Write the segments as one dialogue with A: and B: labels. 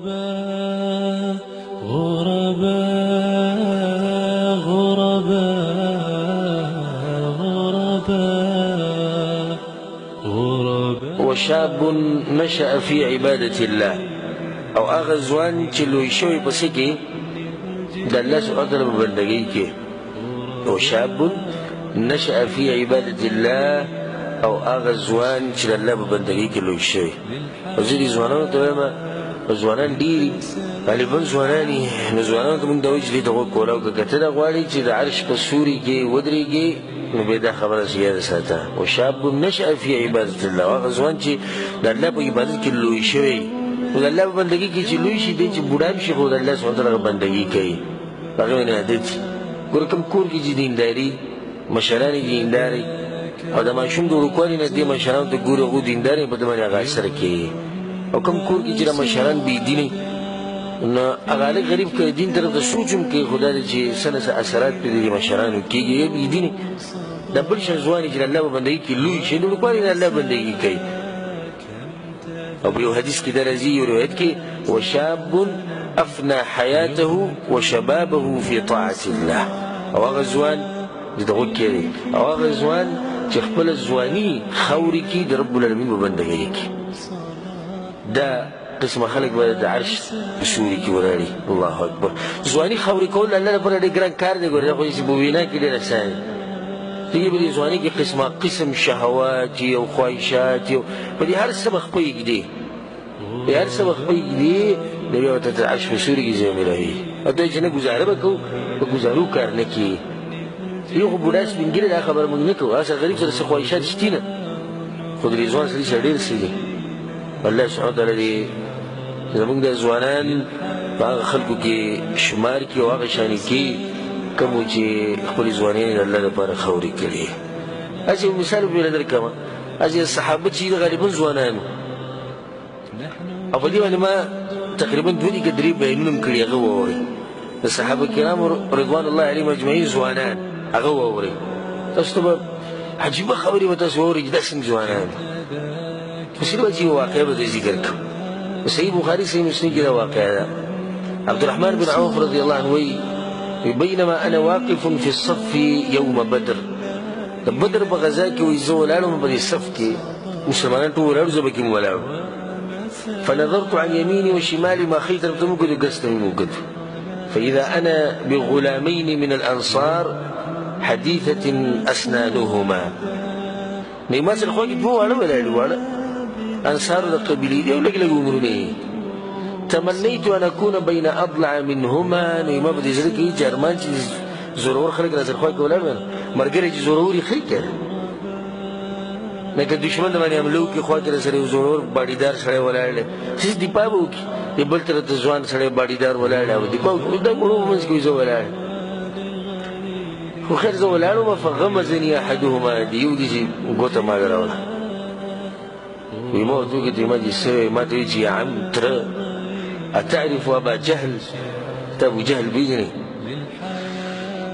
A: غرباء غرباء غرباء غرباء غرباء.
B: وشاب نشأ في عبادة الله او هغه ځوان چې لوی شوی پسې کې د الله سبحانه وتعالی په بندګۍ کې. وشاب نشأ في عبادة الله او هغه ځوان چې د الله په بندګۍ کې لوی شوی. ځینې ځوانانو ته وایم ځوانان ډېري غالبا ځوانان دي، نو ځوانانو ته مونږ دا وایو چې دې ته غوږ کولاو که ته دا غواړې چې د عرش په سوري کې ودرېږې نو بیا دا خبره چې یاده ساته. وشاب نشأ في عبادة الله، هغه ځوان چې د الله په عبادت کې لوی شوی، نو د الله په بندګۍ کې چې لوی شي دی چې بوډا هم شي خو د الله سبحانه وتعالی بندګي کوي. هغه باندې عادت شي. ګوره کوم کور کې چې دینداري مشران یې دینداري او د ماشوم د وړوکوالي نه دې مشرانو ته ګوري هغوی دیندار یې په ده باندې هغه اثر کوي. او کوم کور کې چې د مشران بېدیني نو هغه هلک غریب که دین طرف ته سوچ هم کوي، خو دا دی چې څه نه څه اثرات پرې د مشرانو کېږي یا بېدیني. دا بل شان ځوان چې د الله په بندګۍ کې لوی شي د وړوکوالي نه الله بندګي کوي. او په یو حدیث کې دا راځي یو روایت کې وشاب افنى حیاته وشبابه في طاعة الله. او هغه ځوان دې ته غوږ کېږدئ، او هغه ځوان چې خپله ځواني خاورې کړي د رب العالمین په بندګۍ کې. دا قسمه خلک به د عرش په سوري کې ولاړي. الله اکبر. ځواني خاورې کول د الله لپاره ډېر ګران کار دی. ګورې دا خو په وینا کې ډېر اسان دی. دې په دې ځواني کې قسمه قسم شهوات او خواهشات په دې هر څه به خپه ږدي، په هر څه به خپه ږدي، نو بیا ورته د عرش په سوري کې ځای میلاوي. او ته چې نه ګزاره به کوو په ګزارو کار نه کېږي. یو خو بوډا سپین ږیری دا خبره موږ نه کوو، هسه غریب سره څه خواهشات شتي نه، خو د دې ځوان سړي سره ډېر څه دي. الله سبحانه وتعالی دې زموږ د ځوانان په هغه خلکو کې شمار کړي او هغه شانې کړي کوم چې خپلې ځوانۍ د الله لپاره خاورې کړي. هسې یو مثال به درکړم، هسې صحابه چې دي غالبا ځوانان وو، او په دې باندې ما تقریبا 2 که 3 بیانونه هم کړي، هغه واورئ. د صحابه کرامو رضوان الله علیهم اجمعین ځوانان هغه واورئ. تاسو ته به عجیبه خبرې به تاسو واورئ چې دا څنګه ځوانان دي. خو صرف چې یو واقعه به ذکر کړم. صحیح بخاري صحیح مسلم کې دا واقعه ده. عبدالرحمن بن عوف رضی الله عنه وایي بينما انا واقف في الصف يوم بدر. د بدر په غزا کې وایي زه ولاړم په دې صف کې، مسلمانان ټول ولاړو، زه پکې هم ولاړم. فنظرت عن يميني وشمالي ما خي طرف ته مو کتو ګس ته مو کتو، فإذا أنا بغلامين من الأنصار حديثة أسنانهما. نو ما سره خوا کې دوه واړه ولاړ واړه انصار د قبیلې دي او لږ لږ عمرونه. تمنيت أن أكون بين أضلع منهما. نو ما په دې زړه کې چې ارمان چې زورور خلک را سره خوا کې ولاړ مرګري چې زوروري ښه کړه، لکه دشمن د باندې حمله وکړي، خوا کې را سره یو زورور باډیدار سړی ولاړ دی چې دفاع به وکړي، د بل طرف ته ځوان سړی باډیدار ولاړ دی او دفاع وکړي، دا مړو په منځ کې زه ولاړ. خو خیر زه ولاړم، فغمزني احدهما، د یو دي چې ګوته ما راوړه. وایي ما ورته وکتل، ما چې څه وایي، ما ته وایي چې یا عم تره اتعرف ابا جهل، ته ابو جهل پېژنې؟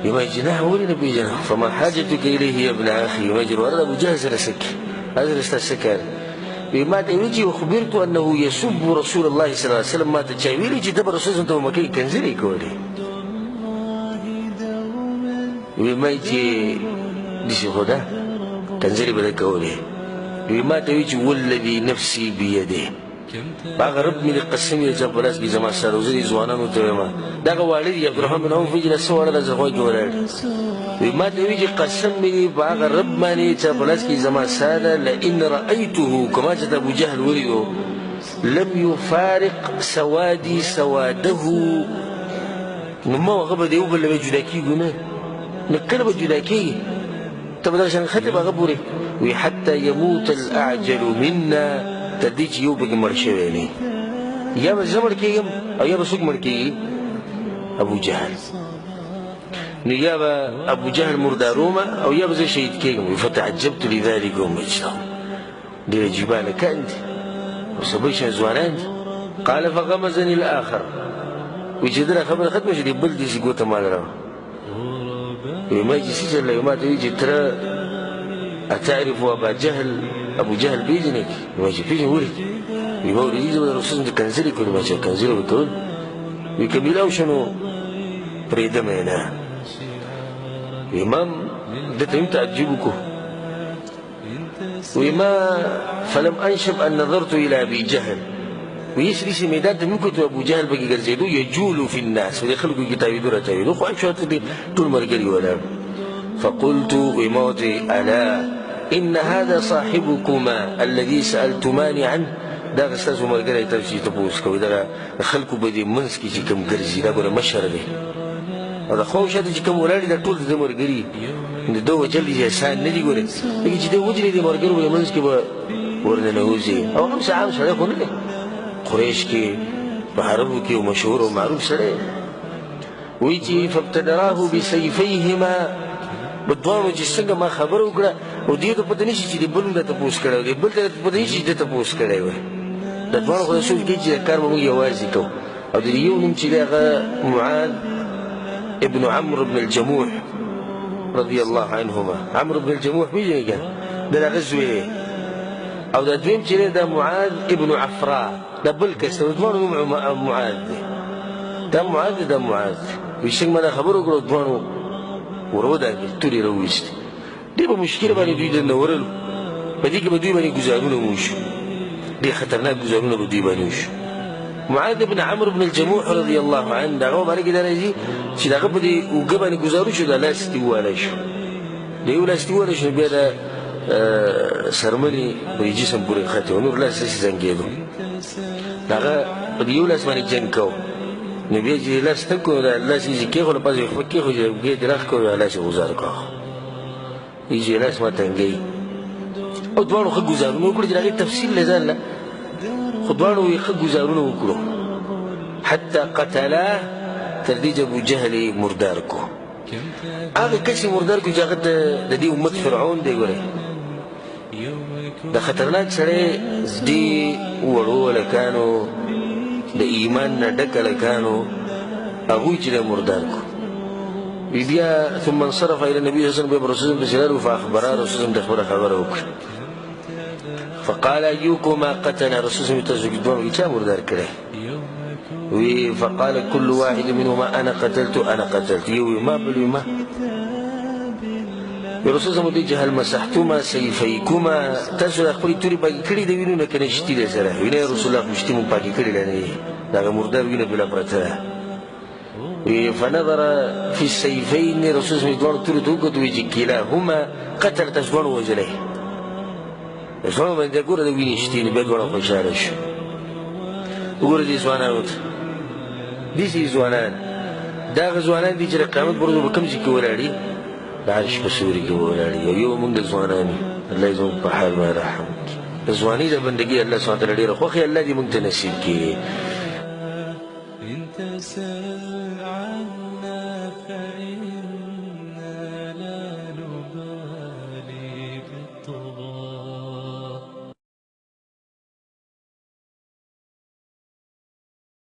B: وایي ما چې نه ولې نه پېژنم. فما حاجتك الیه یا ابن اخي؟ ما چې ورته ابو جهل سره څه کوي، هذا ستا څه کار؟ وایي ما ته وایي چې اخبرت انه يسب رسول الله صلی الله علیه وسلم. ما ته چا ویلي چې ته به رسول ته په مکه کې کنځلې کولې. وایي ما چې داسې خو ده کنځلې به ده کولې. وایي ما ته وایي چې والذي نفسي بيده، هغه رب مې د قسم یې چې په لاس کې زما سره و. زه دې ځوانانو ته وایم دغه واړه دي عبدالرحمن بن عوف وایي چې څه واړه ده زه خوا کې ولاړ. وایي ما ته وایي چې قسم مې دی په هغه رب باندې چې په لاس کې زما سره، لئن رأیته، کما چې د ابو جهل ولیدو، لم يفارق سوادي سواده. نو ما هغه به د یو بل نه جدا کېږو نه، نو کله به جدا کېږي، ته به دغه شان ختم هغه پورې. وایي حتى يموت الأعجل منا، تر دې چې یو پکې مړ شوی نه، یا به زه مړ کېږم او یا به څوک مړ کېږي؟ ابو جهل. نو یا به ابو جهل مردارومه او یا به زه شهید کېږم. فتعجبت لذلك ومجده، ډېر عجیبه هلکان دي او څه بل شان ځوانان دي. قال فغمزني الآخر، وایي چې دغه خبره ختمه شوه، بل دې چې ګوته مال راوړه. وایي ما چې څه چل وایي ما ته وایي چې تره اتعرف ابا جهل، ابو جهل پېژنې؟ وایي چې پېژنم. ولې؟ وما وريدي زبد الرسول كنزلي كل ما شاء كنزلي وكل ويكملوا شنو بريدة مينا إمام دتهم تعجبكم وما فلم أنشب أن نظرت إلى أبي جهل ويسري سميدات منكم أبو جهل بقي قرزيدو يجول في الناس ويخلقوا كتاب دورة تاويدو خو أمشوا طول مرقري ولا فقلت وموتي ألا إن هذا صاحبكما الذي سألتماني عنه دا غستاسو مرقري تفسي تبوس كوي دا خلقوا بدي منسكي چي كم قرزي دا قرى مشهر دي هذا خوشاته چې کوم ولادي د ټول د مرګري د دوه جلدي انسان نه دي ګوره لکه چې د وجري د مرګرو په منځ کې به ورننوځي او هم عام سره خو نه دی قریش کې په عربو کې مشهور او معروف سره وی چې فابتدراه بسيفيهما بدوانو چې څنګه ما خبر وکړه او دې ته پته نشي چې د بل نه تاسو کړو دی بل ته پته نشي چې تاسو کړی و د دوانو خو شو کې چې کار مو یوازې کو او د یو نوم چې هغه معاذ ابن عمرو بن الجموح رضي الله عنهما عمرو بن الجموح بيجي كان ده غزوه او ده دويم چې ده معاذ ابن عفراء ده بل کس دوانو معاذ ده معاذ ويشنګ ما خبرو کړو دوانو ورودا توري رويست دي به مشكله باندې دوی د نورل په دې کې به دوی باندې گزارونه وشو دي خطرناک گزارونه به دوی باندې وشو معاذ بن عمرو بن الجموح رضي الله عنه دغه باندې کې درځي چې دغه په دې وګبانې گزارو شو د لاس دیواله شو دی لاس دیواله شو بیا د سرمنی په جسم پورې خاطر نور لاس یې څنګه دغه په دې لاس باندې جنگ کو نو بیا چې لاس تکو د لاس یې کې خو په پځې خو کې خو دې درخ کو لاس غزار کو یې لاس ما تنګي او دوه خو گزارونه وکړي چې تفصیل لزان خدوانو يخ گزارونه وکړو حتى قتلاه ترديج ابو جهل مرداركو هذا كشي مرداركو چې هغه د دې امت فرعون دی ګوره د خطرناک سره دې وړو لکانو د ایمان نه ډک لکانو هغه چې مردارکو بیا ثم انصرف الى النبي صلى الله عليه وسلم فاخبره رسول الله خبره وکړه فقال أيكما قتل رسول الله تزوجون كامل ذلك له فقال كل واحد منهما أنا قتلت يوي ما بلوي ما رسول الله هل مسحتما سيفيكما تسول أخبري توري باقي كري دوينونا كنشتي لسره وينا رسول الله مشتمون باقي كري لاني داغا مردار وينا بلا برتها فنظر في السيفين رسول الله توري توقت ويجي كلاهما قتل تسوان وجليه شلون باندې ګوره د وینې شتینې بیا ګوره خوشحاله شو وګوره دې ځوانانو ته داسې ځوانان دا هغه ځوانان دي چې د قیامت پر ورځ به کوم ځای کې ولاړي د عرش په سوري کې به ولاړي او یو موږ د ځوانان الله یې زموږ په حال باندې رحم وکړي د ځوانۍ د بندګۍ الله سبحانه وتعالی ډېره خوښي الله دې موږ ته نصیب کړي
A: إن تسأل عنا فإن